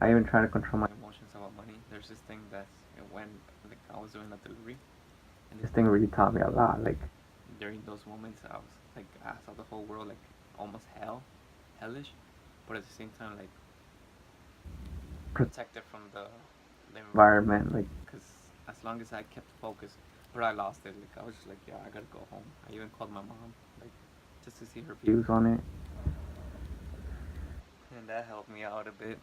I even try to control my emotions about money. There's this thing that when like I was doing a delivery, and this thing really taught me a lot. Like during those moments, I was like I saw the whole world like almost hellish, but at the same time like protected from the environment. Like because as long as I kept focused, but I lost it. Like I was just like, yeah, I gotta go home. I even called my mom like just to see her views on it, and that helped me out a bit.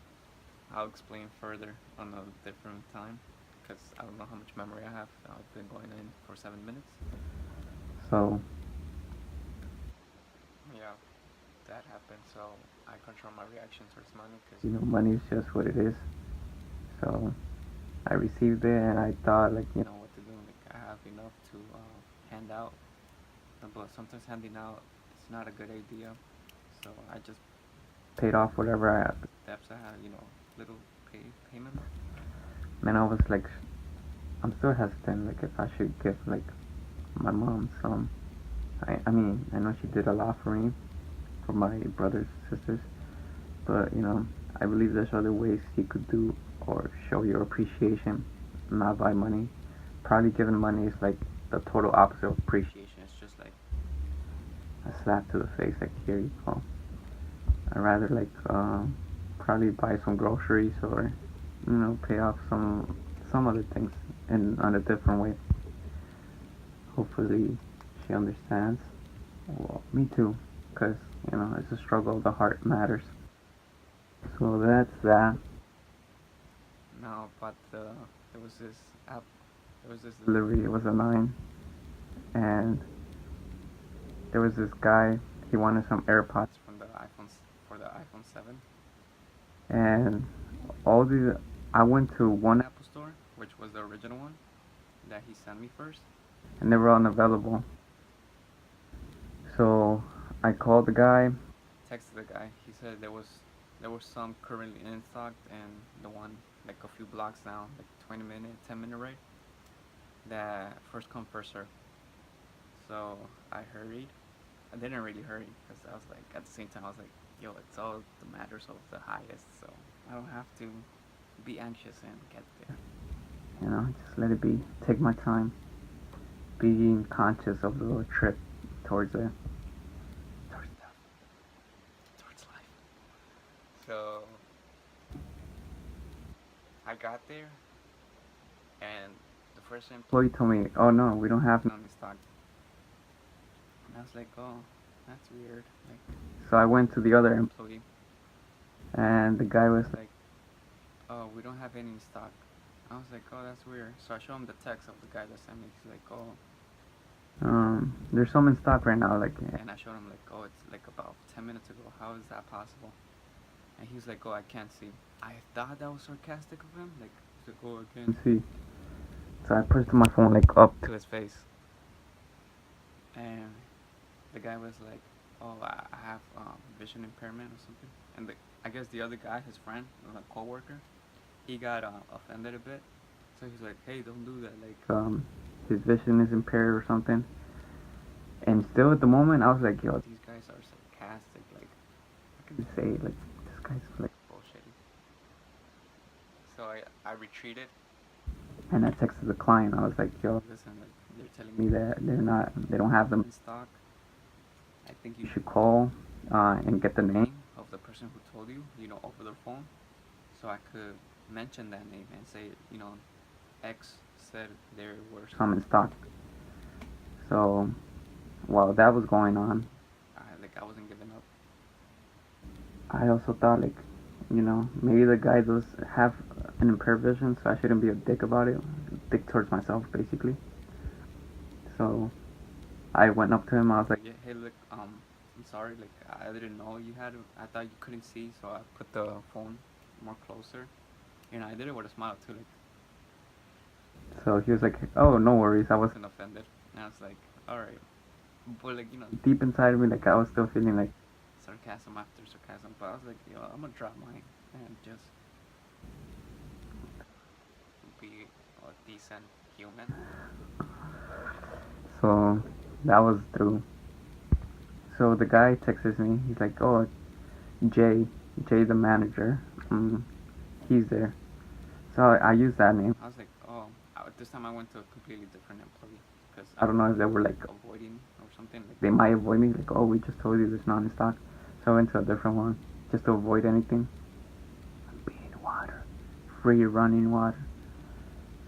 I'll explain further on a different time because I don't know how much memory I have. I've been going in for 7 minutes. So, yeah, that happened. So, I control my reaction towards money because, money is just what it is. So, I received it and I thought, like, what to do. Like, I have enough to hand out. But sometimes handing out is not a good idea. So, I just paid off whatever debts I had, little payments. And I was like, I'm still hesitant, like if I should give like my mom some. I mean, I know she did a lot for me, for my brothers, sisters, but I believe there's other ways you could do or show your appreciation, not by money. Probably giving money is like the total opposite of appreciation. It's just like a slap to the face, like here you go. I'd rather like probably buy some groceries or pay off some other things in on a different way. Hopefully she understands. Well, me too, because it's a struggle. The heart matters. So that's that. No, but there was this app. There was this delivery. It was a 9, and there was this guy. He wanted some AirPods from the iPhone for the iPhone 7, and all these. I went to one Apple store, which was the original one that he sent me first, and they were unavailable. So I called the guy, texted the guy. He said there was some currently in stock, and the one like a few blocks down, like 20-minute, 10-minute ride, that first come first serve. So I hurried. I didn't really hurry because I was like at the same time I was like, yo, it's all the matters of the highest, so I don't have to be anxious and get there. Just let it be. Take my time. Being conscious of the trip towards it, towards death, towards life. So I got there, and the first employee told me, "Oh no, we don't have none in stock." And I was like, "Oh, that's weird." Like, so I went to the other employee, and the guy was like, "Oh, we don't have any in stock." I was like, "Oh, that's weird." So I showed him the text of the guy that sent me. He's like, "Oh, there's some in stock right now." Like, and I showed him like, "Oh, it's like about 10 minutes ago. How is that possible?" And he's like, "Oh, I can't see." I thought that was sarcastic of him. Like, he's like, "Oh, I can't see." So I pushed my phone like up to his face, and the guy was like, "Oh, I have vision impairment or something." And I guess the other guy, his friend, a coworker, he got offended a bit. So he's like, "Hey, don't do that. Like, his vision is impaired or something." And still at the moment, I was like, "Yo, these guys are sarcastic. Like, I can say like this guy's like bullshitty." So I retreated and I texted the client. I was like, "Yo, listen, like they're telling me that they don't have them in stock. I think you should call and get the name of the person who told you, over the phone, so I could mention that name and say, X said there were some in stock." So while that was going on, I wasn't giving up. I also thought like, maybe the guy does have an impaired vision, so I shouldn't be a dick about it, dick towards myself, basically. So I went up to him. I was like, "Yeah, hey, look, I'm sorry. Like, I didn't know you had. I thought you couldn't see, so I put the phone more closer. I did it with a smile too. Like, so he was like, "Oh, no worries. I wasn't offended." And I was like, "All right." But like, deep inside of me, like I was still feeling like sarcasm after sarcasm. But I was like, yo, I'm gonna drop mine and just be a decent human. So that was through. So the guy texts me. He's like, "Oh, Jay, the manager. he's there. So I used that name. I was like, oh, this time I went to a completely different employee because I don't know if they were like avoiding or something. Like they might avoid me, like, oh, we just told you there's not in stock. So I went to a different one just to avoid anything. Being water, free running water.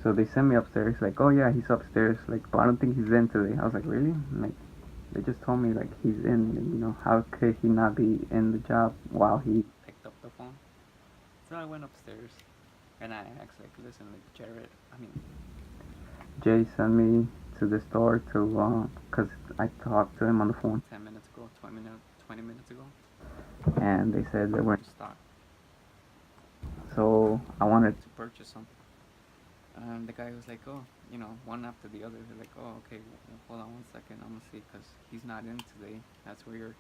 So they sent me upstairs, like, oh yeah, he's upstairs, like, but I don't think he's in today. I was like, really? Like, they just told me, like, he's in, you know, how could he not be in the job while he picked up the phone? So I went upstairs, and I asked, like, listen, like, Jay sent me to the store to, cause I talked to him on the phone 10 minutes ago, 20 minutes ago, and they said they weren't in stock. So I wanted to purchase something. The guy was like, oh, you know, one after the other. They're like, oh, okay, well, hold on 1 second. I'm gonna see, cause he's not in today. That's weird.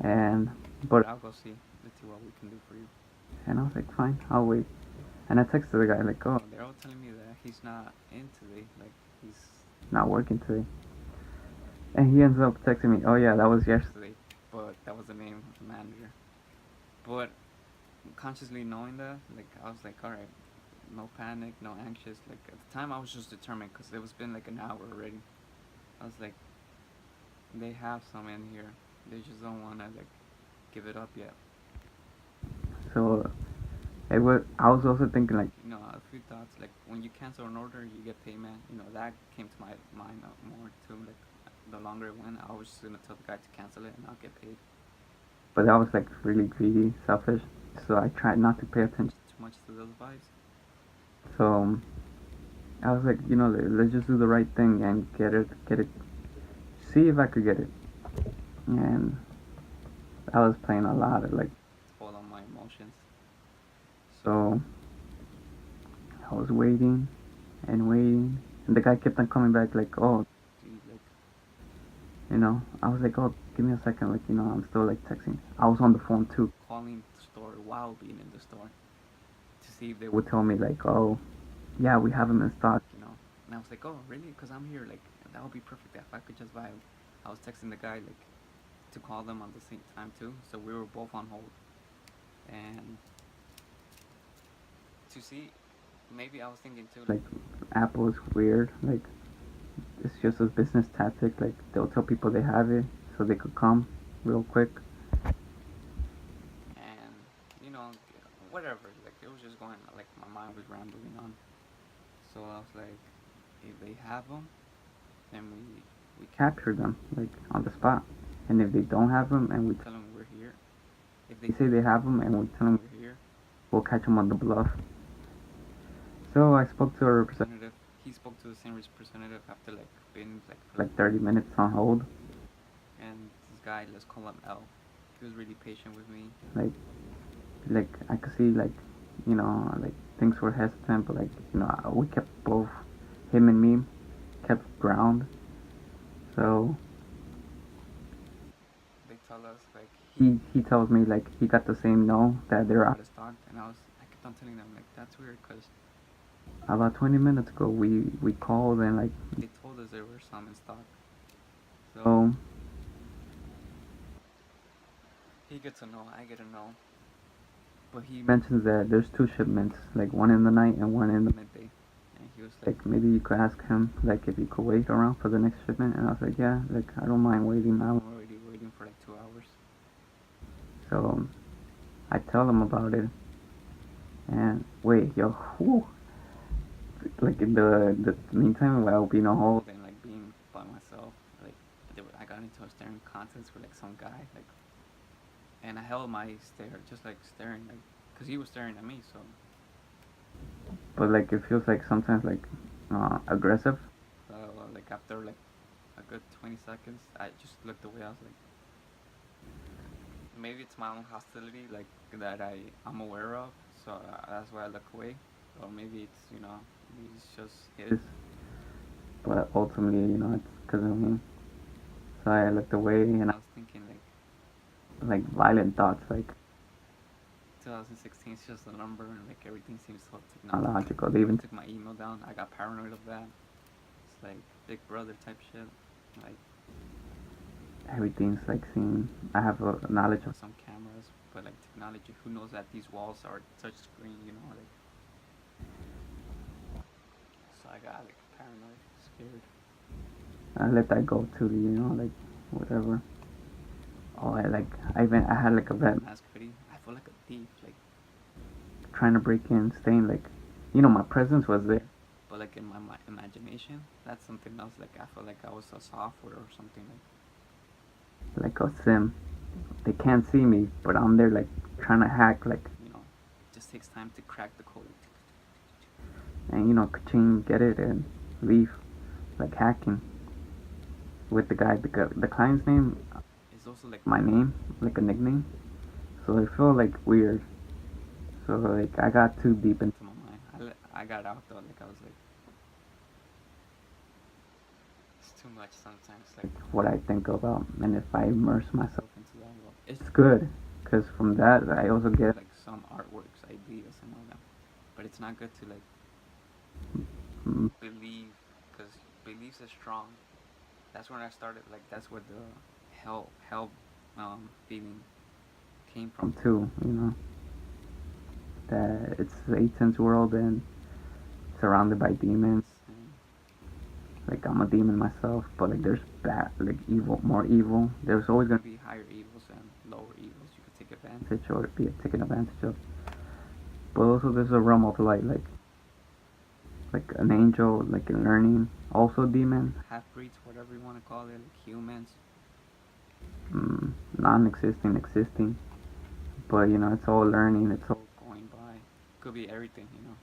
But I'll go see. Let's see what we can do for you. And I was like, fine, I'll wait. And I texted the guy like, oh, they're all telling me that he's not in today. Like, he's not working today. And he ends up texting me, oh yeah, that was yesterday, but that was the name of the manager. But consciously knowing that, like, I was like, all right, no panic, no anxious. Like, at the time I was just determined because it was been like an hour already. I was like, they have some in here, they just don't want to like give it up yet. So I was also thinking, like, you know, a few thoughts, like, when you cancel an order you get payment, you know, that came to my mind more too. Like, the longer it went, I was just gonna tell the guy to cancel it and I'll get paid. But that was like really greedy, selfish, so I tried not to pay attention too much to those vibes. So I was like, you know, let's just do the right thing and get it, see if I could get it. And I was playing a lot of like hold on my emotions. So I was waiting and waiting, and the guy kept on coming back like, oh, like, you know, I was like, oh, give me a second, like, you know, I'm still like texting. I was on the phone too, calling the store while being in the store to see if they would tell me like, oh, yeah, we have them in stock, you know. And I was like, oh, really? Because I'm here, like, that would be perfect if I could just buy them. I was texting the guy like to call them on the same time too, so we were both on hold. And to see, maybe I was thinking too, like, Apple is weird, like, it's just a business tactic, like, they'll tell people they have it so they could come real quick. And, you know, whatever, like, it was just going, like, my mind was rambling on. So I was like, if they have them, then we capture them, like, on the spot. And if they don't have them and we tell them we're here, if they say they have them and we tell them we're here, we'll catch them on the bluff. So I spoke to a representative. He spoke to the same representative after like being like for like 30 minutes on hold. And this guy, let's call him L, he was really patient with me. Like I could see, like, you know, like things were hesitant, but like, you know, we kept both, him and me, kept ground. So they tell us like he tells me like he got the same no that they're out of stock, and I kept on telling them like that's weird because about 20 minutes ago we called and like they told us there were some in stock. So he gets a no, I get a no. But he mentions that there's two shipments, like one in the night and one in the midday. And he was like, maybe you could ask him, like, if he could wait around for the next shipment. And I was like, yeah, like, I don't mind waiting. I'm already waiting for like 2 hours. So I tell him about it. And wait, yo, whew. Like in the meantime, while being on hold and like being by myself, like I got into a staring contest with like some guy, like, and I held my stare, just like staring, like, cause he was staring at me, so. But like it feels like sometimes like aggressive. So like after like a good 20 seconds, I just looked away. I was like, maybe it's my own hostility, like that I'm aware of, so that's why I look away, or maybe it's, you know, maybe it's just his. But ultimately, you know, it's because of me. So I looked away and I was thinking like violent thoughts, like 2016 is just a number and like everything seems so technological. They even took my email down. I got paranoid of that. It's like Big Brother type shit. Like everything's like seen. I have a knowledge of some cameras, but like technology, who knows that these walls are touch screen, you know, like. So I got like paranoid, scared. I let that go too, you know, like whatever. Oh, I had like a red mask hoodie. I feel like a thief, like trying to break in, staying like, you know, my presence was there, but like in my imagination, that's something else. Like I felt like I was a software or something, like a sim. They can't see me, but I'm there like trying to hack, like, you know, it just takes time to crack the code, and you know, ka-ching, get it and leave, like hacking with the guy. The client's name is also like my name, like a nickname. So it felt like weird. So like I got too deep into my mind. I got out though. Like I was like, it's too much sometimes. Like what I think about, and if I immerse myself into that world, it's good. Cause from that I also get like some artworks, ideas, and all that. But it's not good to like believe, cause beliefs are strong. That's when I started. Like that's where the hell feeling came from too. You know that it's Satan's world and surrounded by demons. And, like I'm a demon myself, but like there's bad, like evil, more evil. There's always gonna be higher evils and lower evils you could take advantage or be taken advantage of. But also there's a realm of light, like an angel, like in learning. Also demon, half breeds, whatever you want to call it, like humans, non-existing, existing. But you know, it's all learning. It's all going by. Could be everything, you know.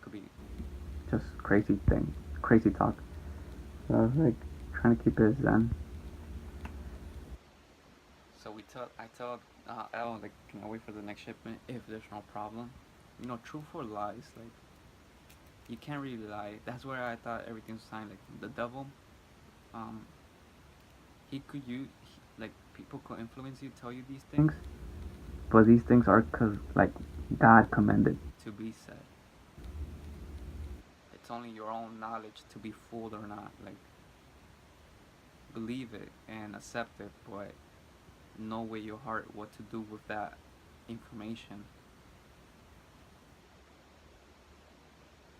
Could be just crazy talk. So I was like trying to keep it zen. So I tell Elle like, can I wait for the next shipment if there's no problem? You know, truth or lies, like you can't really lie. That's where I thought everything was fine. Like the devil, um, he could use like people could influence you, tell you these things, but these things are cause like God commanded to be said. It's only your own knowledge to be fooled or not. Like believe it and accept it, but know with your heart what to do with that information.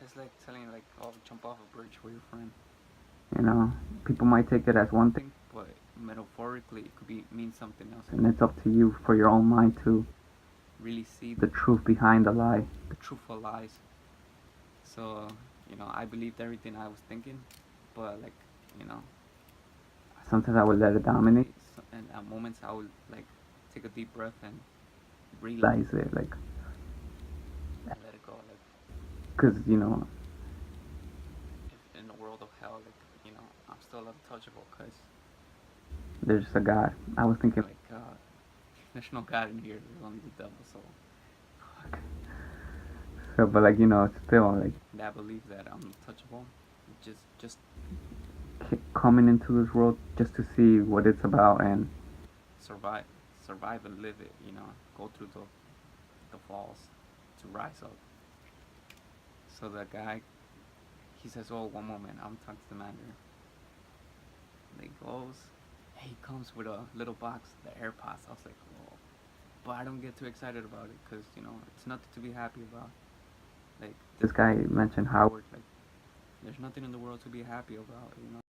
It's like telling like, oh, jump off a bridge with your friend. You know, people might take it as one thing, but metaphorically it could be mean something else. And it's up to you for your own mind to really see the truth behind the lie, the truthful lies. So, you know, I believed everything I was thinking, but like, you know, sometimes I would let it dominate, and at moments I would like take a deep breath and realize it, like, and let it go, like, cause you know, in the world of hell, like, you know, I'm still untouchable, cause there's a God. I was thinking like, there's no God in here. There's only the devil. So, fuck. So, but like you know, it's still like that belief that I'm untouchable. Just coming into this world just to see what it's about and survive, survive and live it. You know, go through the falls to rise up. So the guy, he says, "Oh, one moment, I'm talking to the manager." And he goes, he comes with a little box, the AirPods. I was like, "Whoa!" But I don't get too excited about it because you know it's nothing to be happy about. Like this guy mentioned Howard, like there's nothing in the world to be happy about. You know.